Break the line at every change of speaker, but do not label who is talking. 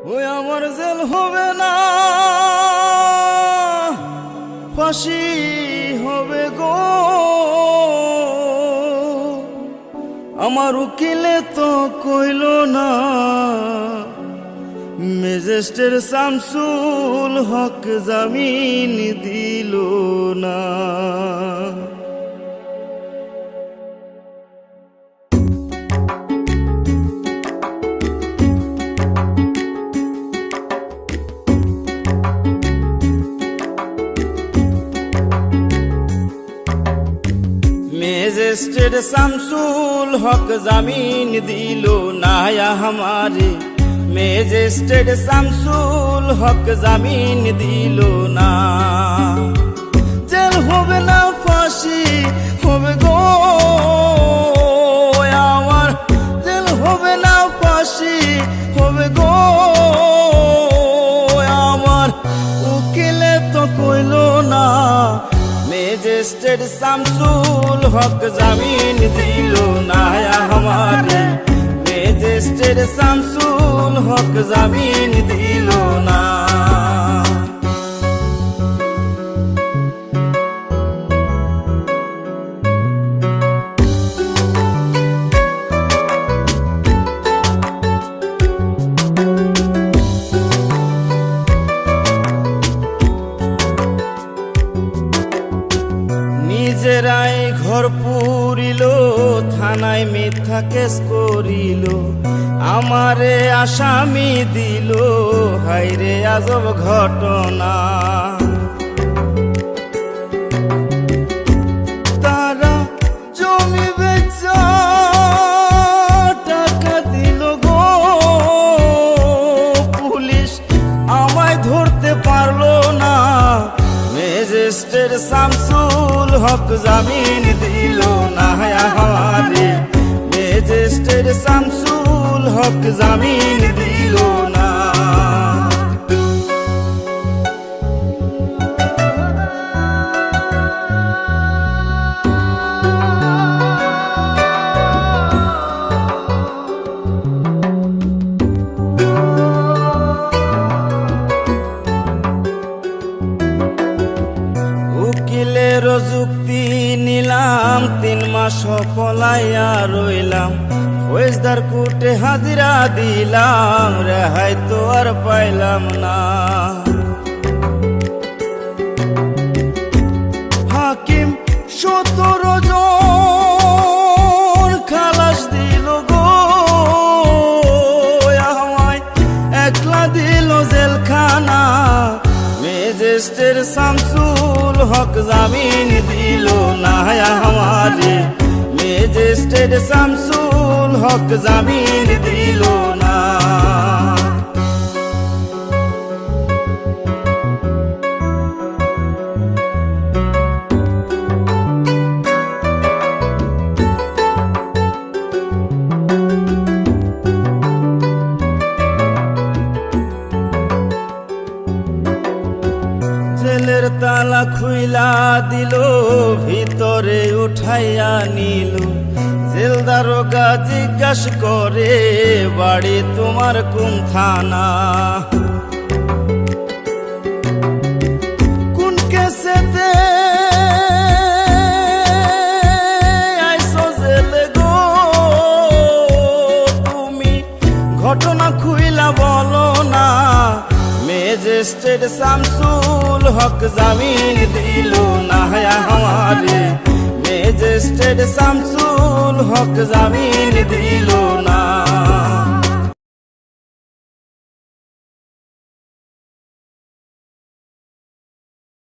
ওই আমার জেল হবে না, ফাঁসি হবে গো। আমার উকিলে তো কইল না, ম্যাজিস্ট্রেট শামসুল হক জামিন দিল না। ম্যাজিস্ট্রেট শামসুল হক জামিন দিল না हमारे, ম্যাজিস্ট্রেট শামসুল হক জামিন দিল না। জেল হবে না, ফাঁসি হবে গো আমার, জেল হবে না, ফাঁসি হবে গো আমার। উকিলে তো কইল না, ম্যাজিস্ট্রেট শামসুল হক জামিন দিল না हमारे, ম্যাজিস্ট্রেট শামসুল হক জামিন দিল না। নিজেরাই ঘর পুরিল, থানায় মিথ্যা কেস করিল, আমারে আসামি দিল, হায়রে আজব ঘটনা। তারা জমি বেচা টাকা দিল গো, পুলিশ আমায় ধরতে পারলো না। ম্যাজিস্ট্রেট শামসুল হক জামিন দিল না हमारे, ম্যাজিস্ট্রেট শামসুল হক জামিন দিল না। উকিলের যুক্তি নিলাম, 3 মাস পলাইয়া রইলাম, ফৌজদার কোর্টে হাজিরা দিলাম, রেহাই তো আর পাইলাম না। হাকিম 17 জন খালাস দিল গো আমায়, একলা দিল জেলখানা। ম্যাজিস্ট্রেট শামসুল হক জামিন দিল না हमारे, ম্যাজিস্ট্রেট শামসুল হক জামিন দিল না। জেলের তালা খুইলা দিল, ভিতরে উঠাইয়া নিল, জেল দারোগা জিজ্ঞাসা করে, বাড়ি তোমার কোন থানা? কোন কেসেতে আইসো জেলে গো তুমি, ঘটনা খুইলা বলো না। ম্যাজিস্ট্রেট শামসুল হক জামিন দিল না हमारे, ম্যাজিস্ট্রেট শামসুল হক জামিন দিল না।